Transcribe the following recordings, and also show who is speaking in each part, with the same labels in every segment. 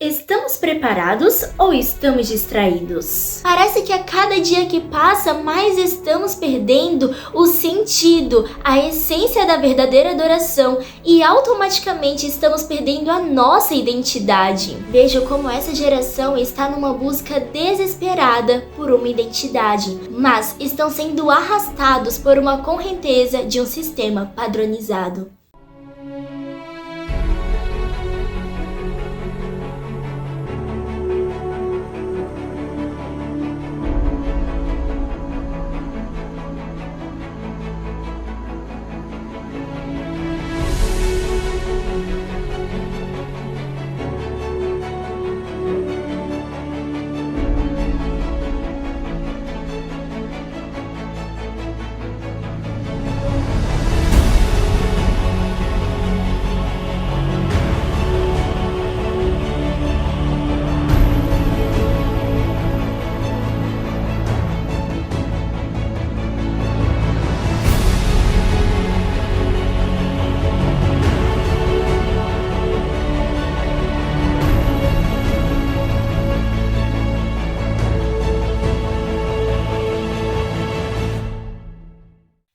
Speaker 1: Estamos preparados ou estamos distraídos? Parece que a cada dia que passa, mais estamos perdendo o sentido, a essência da verdadeira adoração e automaticamente estamos perdendo a nossa identidade. Vejo como essa geração está numa busca desesperada por uma identidade, mas estão sendo arrastados por uma correnteza de um sistema padronizado.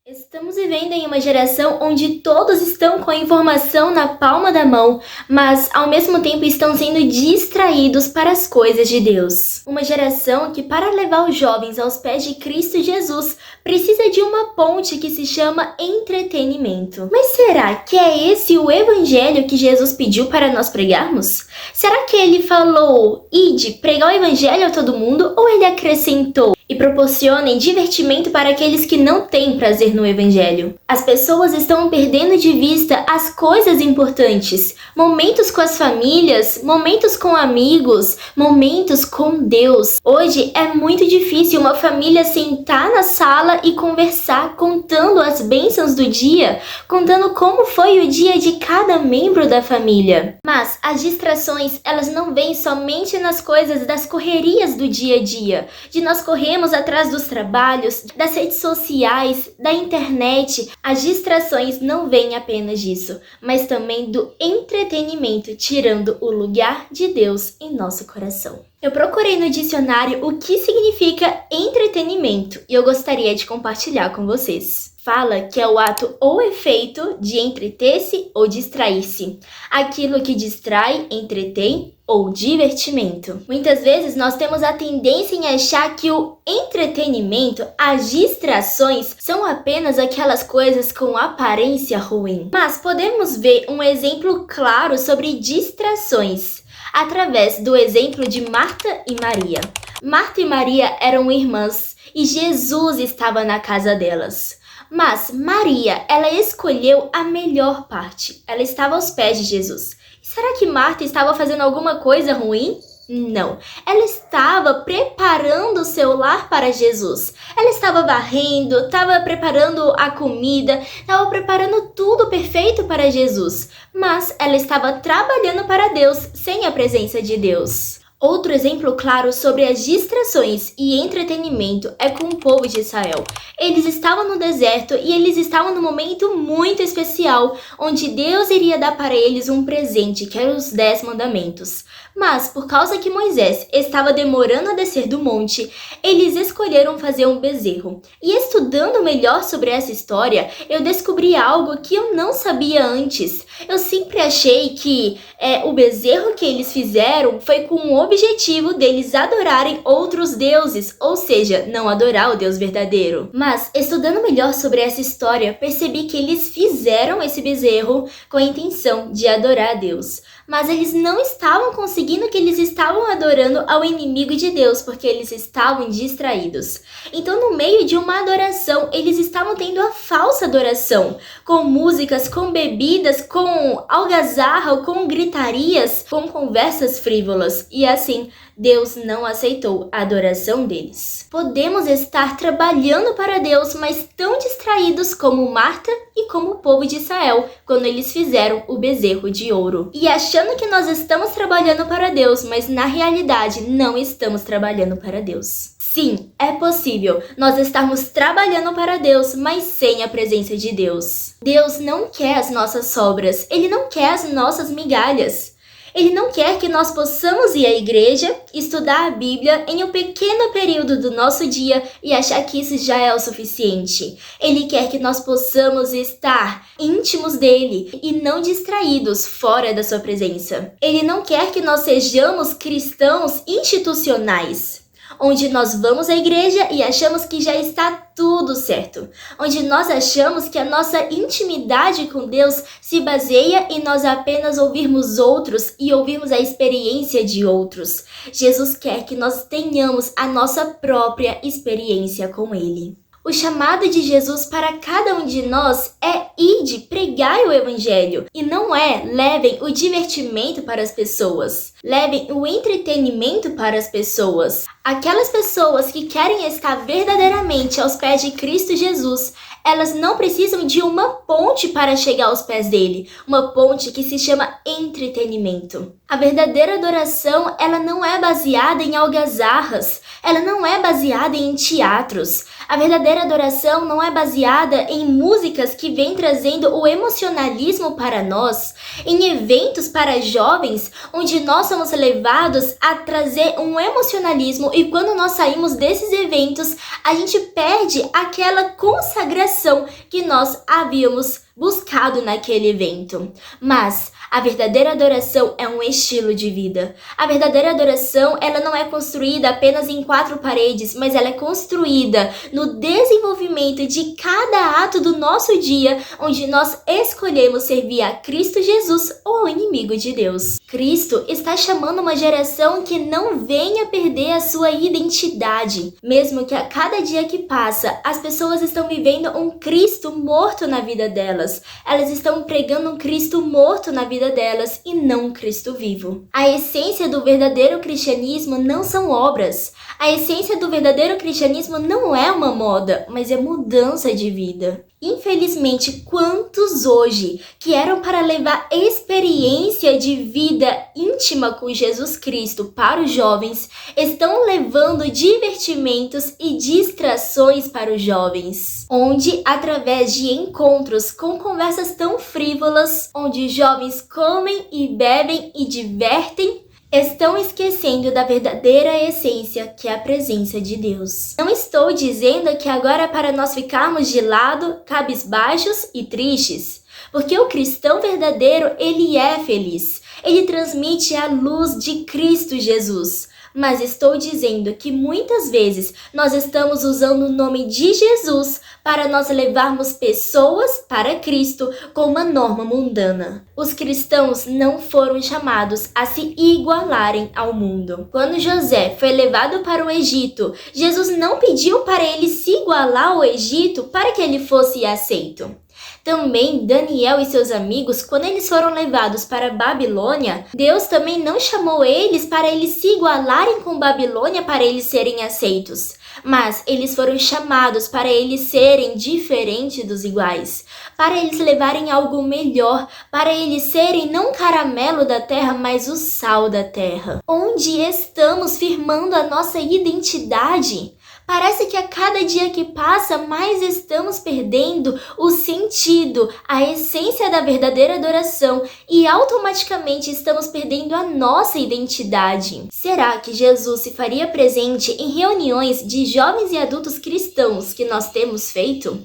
Speaker 1: Estamos vivendo em uma geração onde todos estão com a informação na palma da mão, mas ao mesmo tempo estão sendo distraídos para as coisas de Deus. Uma geração que, para levar os jovens aos pés de Cristo Jesus, precisa de uma ponte que se chama entretenimento. Mas será que é esse o evangelho que Jesus pediu para nós pregarmos? Será que ele falou, ide, pregar o evangelho a todo mundo, ou ele acrescentou, e proporcionem divertimento para aqueles que não têm prazer no Evangelho? As pessoas estão perdendo de vista as coisas importantes, momentos com as famílias, momentos com amigos, momentos com Deus. Hoje é muito difícil uma família sentar na sala e conversar contando as bênçãos do dia, contando como foi o dia de cada membro da família. Mas as distrações, elas não vêm somente nas coisas das correrias do dia a dia, de nós corrermos atrás dos trabalhos, das redes sociais, da internet. As distrações não vêm apenas disso, mas também do entretenimento, tirando o lugar de Deus em nosso coração. Eu procurei no dicionário o que significa entretenimento e eu gostaria de compartilhar com vocês. Fala que é o ato ou efeito de entreter-se ou distrair-se. Aquilo que distrai, entretém ou divertimento. Muitas vezes nós temos a tendência em achar que o entretenimento, as distrações, são apenas aquelas coisas com aparência ruim. Mas podemos ver um exemplo claro sobre distrações através do exemplo de Marta e Maria. Marta e Maria eram irmãs e Jesus estava na casa delas. Mas Maria, ela escolheu a melhor parte. Ela estava aos pés de Jesus. Será que Marta estava fazendo alguma coisa ruim? Não. Ela estava preparando o seu lar para Jesus. Ela estava varrendo, estava preparando a comida, estava preparando tudo perfeito para Jesus. Mas ela estava trabalhando para Deus sem a presença de Deus. Outro exemplo claro sobre as distrações e entretenimento é com o povo de Israel. Eles estavam no deserto e eles estavam num momento muito especial, onde Deus iria dar para eles um presente, que eram os 10 mandamentos. Mas, por causa que Moisés estava demorando a descer do monte, eles escolheram fazer um bezerro. E estudando melhor sobre essa história, eu descobri algo que eu não sabia antes. Eu sempre achei que o bezerro que eles fizeram foi com o objetivo deles adorarem outros deuses, ou seja, não adorar o Deus verdadeiro. Mas, estudando melhor sobre essa história, percebi que eles fizeram esse bezerro com a intenção de adorar a Deus. Mas eles não estavam conseguindo, que eles estavam adorando ao inimigo de Deus, porque eles estavam distraídos. Então, no meio de uma adoração, eles estavam tendo a falsa adoração, com músicas, com bebidas, com algazarra, com gritarias, com conversas frívolas. E assim, Deus não aceitou a adoração deles. Podemos estar trabalhando para Deus, mas tão distraídos como Marta e como o povo de Israel, quando eles fizeram o bezerro de ouro. E achando que nós estamos trabalhando para Deus, mas na realidade não estamos trabalhando para Deus. Sim, é possível nós estarmos trabalhando para Deus, mas sem a presença de Deus. Deus não quer as nossas sobras, Ele não quer as nossas migalhas. Ele não quer que nós possamos ir à igreja, estudar a Bíblia em um pequeno período do nosso dia e achar que isso já é o suficiente. Ele quer que nós possamos estar íntimos dele e não distraídos fora da sua presença. Ele não quer que nós sejamos cristãos institucionais, onde nós vamos à igreja e achamos que já está tudo certo, onde nós achamos que a nossa intimidade com Deus se baseia em nós apenas ouvirmos outros e ouvirmos a experiência de outros. Jesus quer que nós tenhamos a nossa própria experiência com Ele. O chamado de Jesus para cada um de nós é ide, pregai o evangelho. E não é levem o divertimento para as pessoas, levem o entretenimento para as pessoas. Aquelas pessoas que querem estar verdadeiramente aos pés de Cristo Jesus, elas não precisam de uma ponte para chegar aos pés dele, uma ponte que se chama entretenimento. A verdadeira adoração, ela não é baseada em algazarras, ela não é baseada em teatros. A verdadeira adoração não é baseada em músicas que vêm trazendo o emocionalismo para nós, em eventos para jovens, onde nós somos levados a trazer um emocionalismo e quando nós saímos desses eventos, a gente perde aquela consagração que nós havíamos buscado naquele evento. Mas a verdadeira adoração é um estilo de vida. A verdadeira adoração, ela não é construída apenas em 4 paredes, mas ela é construída no desenvolvimento de cada ato do nosso dia, onde nós escolhemos servir a Cristo Jesus ou ao inimigo de Deus. Cristo está chamando uma geração que não venha perder a sua identidade. Mesmo que a cada dia que passa, as pessoas estão vivendo um Cristo morto na vida delas. Elas estão pregando um Cristo morto na vida delas e não um Cristo vivo. A essência do verdadeiro cristianismo não são obras. A essência do verdadeiro cristianismo não é uma moda, mas é mudança de vida. Infelizmente, quantos hoje que eram para levar experiência de vida íntima com Jesus Cristo para os jovens, estão levando divertimentos e distrações para os jovens, onde através de encontros com conversas tão frívolas, onde os jovens comem e bebem e divertem, estão esquecendo da verdadeira essência, que é a presença de Deus. Não estou dizendo que agora é para nós ficarmos de lado, cabisbaixos e tristes, porque o cristão verdadeiro, ele é feliz. Ele transmite a luz de Cristo Jesus. Mas estou dizendo que muitas vezes nós estamos usando o nome de Jesus para nós levarmos pessoas para Cristo com uma norma mundana. Os cristãos não foram chamados a se igualarem ao mundo. Quando José foi levado para o Egito, Jesus não pediu para ele se igualar ao Egito para que ele fosse aceito. Também Daniel e seus amigos, quando eles foram levados para Babilônia, Deus também não chamou eles para eles se igualarem com Babilônia para eles serem aceitos. Mas eles foram chamados para eles serem diferentes dos iguais, para eles levarem algo melhor, para eles serem não caramelo da terra, mas o sal da terra. Onde estamos firmando a nossa identidade? Parece que a cada dia que passa, mais estamos perdendo o sentido, a essência da verdadeira adoração e automaticamente estamos perdendo a nossa identidade. Será que Jesus se faria presente em reuniões de jovens e adultos cristãos que nós temos feito?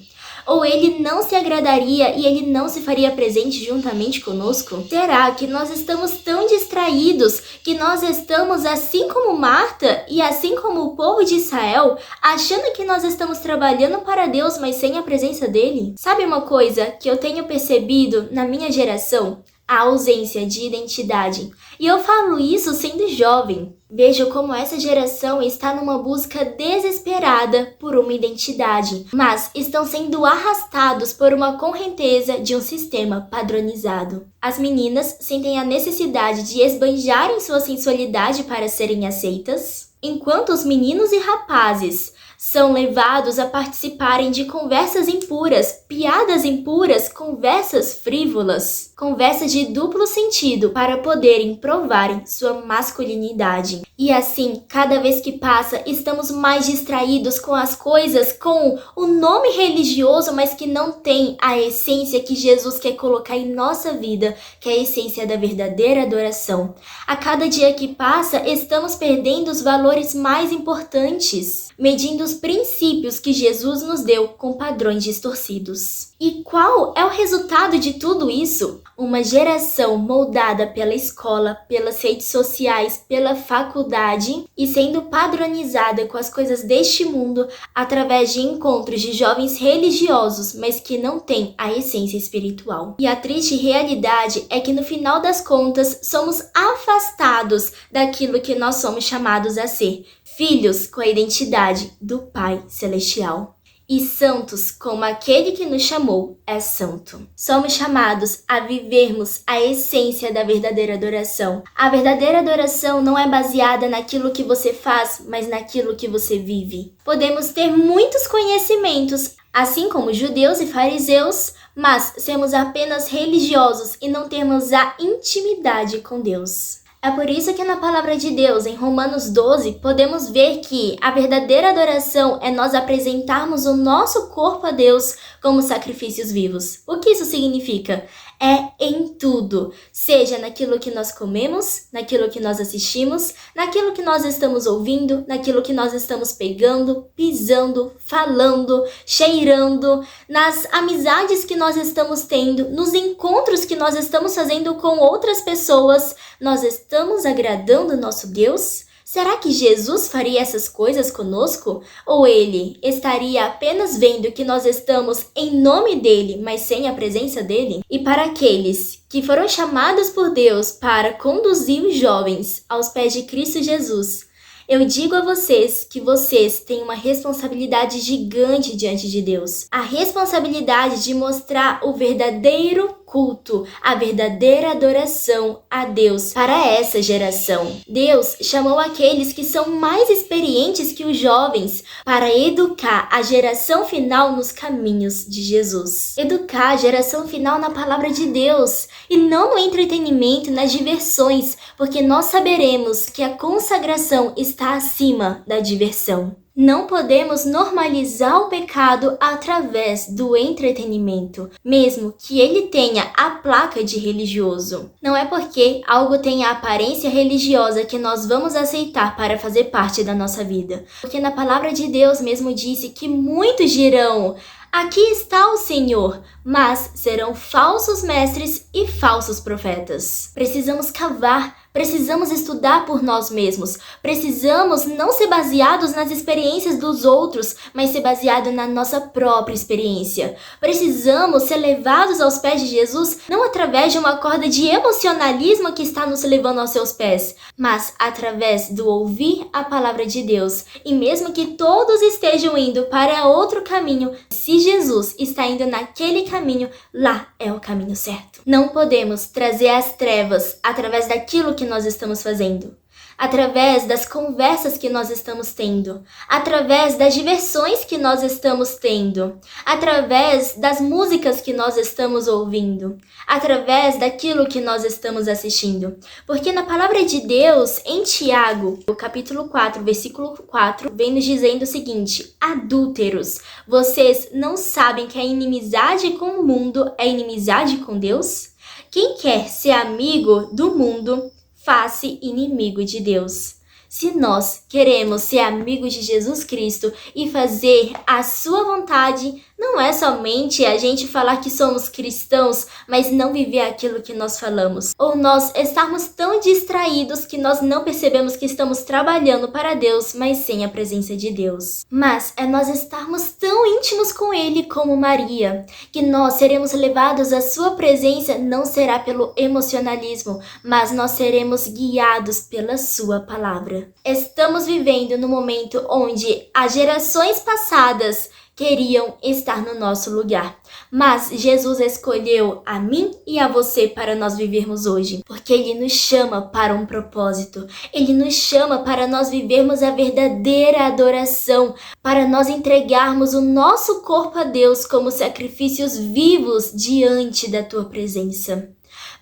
Speaker 1: Ou ele não se agradaria e ele não se faria presente juntamente conosco? Será que nós estamos tão distraídos que nós estamos assim como Marta e assim como o povo de Israel, achando que nós estamos trabalhando para Deus, mas sem a presença dele? Sabe uma coisa que eu tenho percebido na minha geração? A ausência de identidade. E eu falo isso sendo jovem. Vejo como essa geração está numa busca desesperada por uma identidade, mas estão sendo arrastados por uma correnteza de um sistema padronizado. As meninas sentem a necessidade de esbanjarem sua sensualidade para serem aceitas, enquanto os meninos e rapazes são levados a participarem de conversas impuras, piadas impuras, conversas frívolas, conversas de duplo sentido para poderem provarem sua masculinidade. E assim, cada vez que passa, estamos mais distraídos com as coisas com o nome religioso, mas que não tem a essência que Jesus quer colocar em nossa vida, que é a essência da verdadeira adoração. A cada dia que passa, estamos perdendo os valores mais importantes, medindo os princípios que Jesus nos deu com padrões distorcidos. E qual é o resultado de tudo isso? Uma geração moldada pela escola, pelas redes sociais, pela faculdade e sendo padronizada com as coisas deste mundo através de encontros de jovens religiosos, mas que não têm a essência espiritual. E a triste realidade é que no final das contas somos afastados daquilo que nós somos chamados a ser, filhos com a identidade do Pai Celestial. E santos como aquele que nos chamou é santo. Somos chamados a vivermos a essência da verdadeira adoração. A verdadeira adoração não é baseada naquilo que você faz, mas naquilo que você vive. Podemos ter muitos conhecimentos, assim como judeus e fariseus, mas sermos apenas religiosos e não termos a intimidade com Deus. É por isso que na palavra de Deus, em Romanos 12, podemos ver que a verdadeira adoração é nós apresentarmos o nosso corpo a Deus como sacrifícios vivos. O que isso significa? É em tudo, seja naquilo que nós comemos, naquilo que nós assistimos, naquilo que nós estamos ouvindo, naquilo que nós estamos pegando, pisando, falando, cheirando, nas amizades que nós estamos tendo, nos encontros que nós estamos fazendo com outras pessoas. Nós estamos agradando o nosso Deus? Será que Jesus faria essas coisas conosco? Ou ele estaria apenas vendo que nós estamos em nome dele, mas sem a presença dele? E para aqueles que foram chamados por Deus para conduzir os jovens aos pés de Cristo Jesus, eu digo a vocês que vocês têm uma responsabilidade gigante diante de Deus. A responsabilidade de mostrar o verdadeiro culto, a verdadeira adoração a Deus para essa geração. Deus chamou aqueles que são mais experientes que os jovens para educar a geração final nos caminhos de Jesus. Educar a geração final na palavra de Deus e não no entretenimento, nas diversões, porque nós saberemos que a consagração está acima da diversão. Não podemos normalizar o pecado através do entretenimento, mesmo que ele tenha a placa de religioso. Não é porque algo tem a aparência religiosa que nós vamos aceitar para fazer parte da nossa vida. Porque na palavra de Deus mesmo disse que muitos dirão: aqui está o Senhor, mas serão falsos mestres e falsos profetas. Precisamos cavar. Precisamos estudar por nós mesmos. Precisamos não ser baseados nas experiências dos outros, mas ser baseado na nossa própria experiência. Precisamos ser levados aos pés de Jesus, não através de uma corda de emocionalismo que está nos levando aos seus pés, mas através do ouvir a palavra de Deus. E mesmo que todos estejam indo para outro caminho, se Jesus está indo naquele caminho, lá é o caminho certo. Não podemos trazer as trevas através daquilo que nós estamos fazendo, através das conversas que nós estamos tendo, através das diversões que nós estamos tendo, através das músicas que nós estamos ouvindo, através daquilo que nós estamos assistindo. Porque na palavra de Deus, em Tiago, no capítulo 4, versículo 4, vem nos dizendo o seguinte: adúlteros, vocês não sabem que a inimizade com o mundo é inimizade com Deus? Quem quer ser amigo do mundo, faça inimigo de Deus. Se nós queremos ser amigos de Jesus Cristo e fazer a sua vontade, não é somente a gente falar que somos cristãos, mas não viver aquilo que nós falamos. Ou nós estarmos tão distraídos que nós não percebemos que estamos trabalhando para Deus, mas sem a presença de Deus. Mas é nós estarmos tão íntimos com Ele como Maria, que nós seremos levados à sua presença, não será pelo emocionalismo, mas nós seremos guiados pela sua palavra. Estamos vivendo no momento onde as gerações passadas queriam estar no nosso lugar. Mas Jesus escolheu a mim e a você para nós vivermos hoje, porque Ele nos chama para um propósito. Ele nos chama para nós vivermos a verdadeira adoração, para nós entregarmos o nosso corpo a Deus como sacrifícios vivos diante da Tua presença.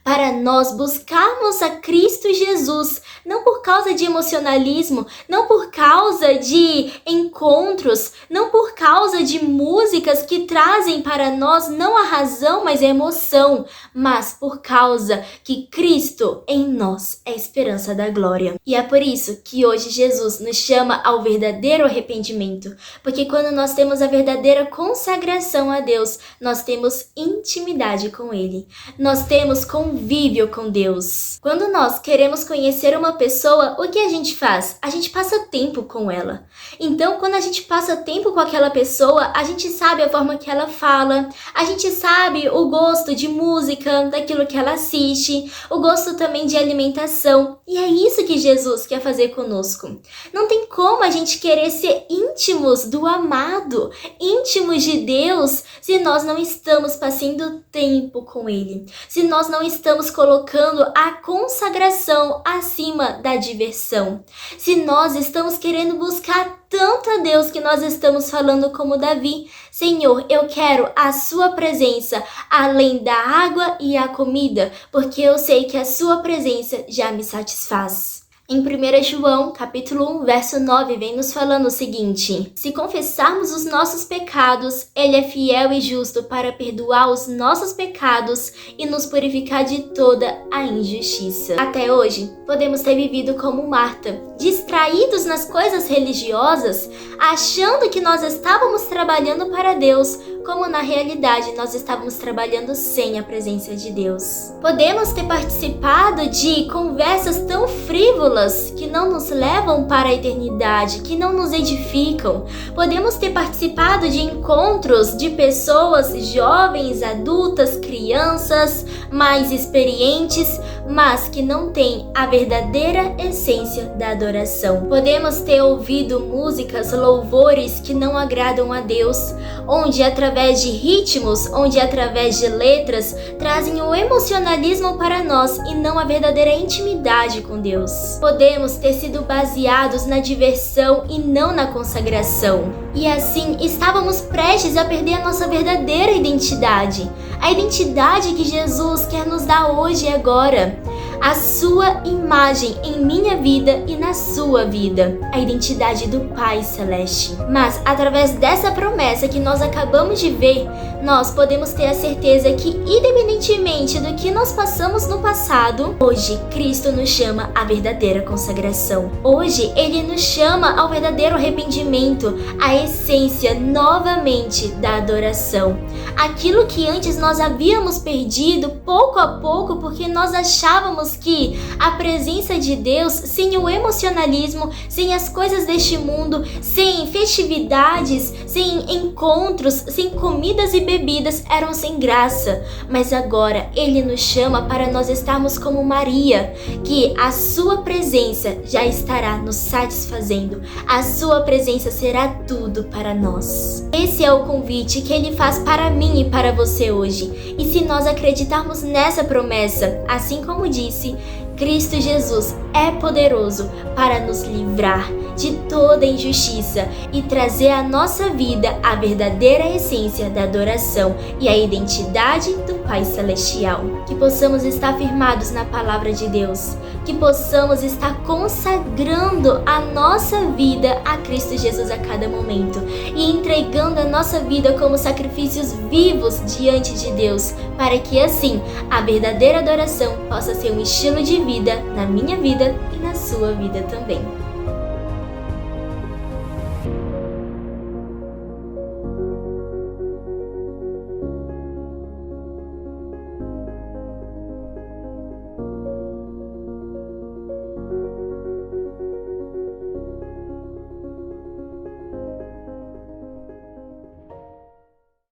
Speaker 1: Para nós buscarmos a Cristo Jesus, não por causa de emocionalismo, não por causa de encontros, não por causa de músicas que trazem para nós não a razão, mas a emoção, mas por causa que Cristo em nós é a esperança da glória. E é por isso que hoje Jesus nos chama ao verdadeiro arrependimento, porque quando nós temos a verdadeira consagração a Deus, nós temos intimidade com Ele, nós temos convívio com Deus. Quando nós queremos conhecer uma pessoa, o que a gente faz? A gente passa tempo com ela. Então, quando a gente passa tempo com aquela pessoa, a gente sabe a forma que ela fala, a gente sabe o gosto de música, daquilo que ela assiste, o gosto também de alimentação. E é isso que Jesus quer fazer conosco. Não tem como a gente querer ser íntimos do amado, íntimos de Deus, se nós não estamos passando tempo com Ele, se nós não estamos colocando a consagração acima da diversão, se nós estamos querendo buscar tanto a Deus que nós estamos falando como Davi: Senhor, eu quero a sua presença além da água e a comida, porque eu sei que a sua presença já me satisfaz. Em 1 João, capítulo 1, verso 9, vem nos falando o seguinte: se confessarmos os nossos pecados, Ele é fiel e justo para perdoar os nossos pecados e nos purificar de toda a injustiça. Até hoje, podemos ter vivido como Marta, distraídos nas coisas religiosas, achando que nós estávamos trabalhando para Deus, como na realidade nós estávamos trabalhando sem a presença de Deus. Podemos ter participado de conversas tão frívolas que não nos levam para a eternidade, que não nos edificam. Podemos ter participado de encontros de pessoas jovens, adultas, crianças, mais experientes, mas que não têm a verdadeira essência da adoração. Podemos ter ouvido músicas, louvores que não agradam a Deus, onde através de ritmos, onde através de letras, trazem o emocionalismo para nós e não a verdadeira intimidade com Deus. Podemos ter sido baseados na diversão e não na consagração. E assim, estávamos prestes a perder a nossa verdadeira identidade. A identidade que Jesus quer nos dar hoje e agora. A sua imagem em minha vida e na sua vida. A identidade do Pai Celeste. Mas, através dessa promessa que nós acabamos de ver, nós podemos ter a certeza que, independentemente do que nós passamos no passado, hoje Cristo nos chama à verdadeira consagração. Hoje Ele nos chama ao verdadeiro arrependimento, à essência novamente da adoração. Aquilo que antes nós havíamos perdido pouco a pouco porque nós achávamos que a presença de Deus, sem o emocionalismo, sem as coisas deste mundo, sem festividades, sem encontros, sem comidas e bebidas, eram sem graça. Mas agora Ele nos chama para nós estarmos como Maria, que a sua presença já estará nos satisfazendo. A sua presença será tudo para nós. Esse é o convite que Ele faz para mim e para você hoje. E se nós acreditarmos nessa promessa, assim como disse, Cristo Jesus é poderoso para nos livrar de toda injustiça e trazer à nossa vida a verdadeira essência da adoração e a identidade do Pai Celestial. Que possamos estar firmados na palavra de Deus, que possamos estar consagrando a nossa vida a Cristo Jesus a cada momento e entregando a nossa vida como sacrifícios vivos diante de Deus, para que assim a verdadeira adoração possa ser um estilo de vida na minha vida e na sua vida também.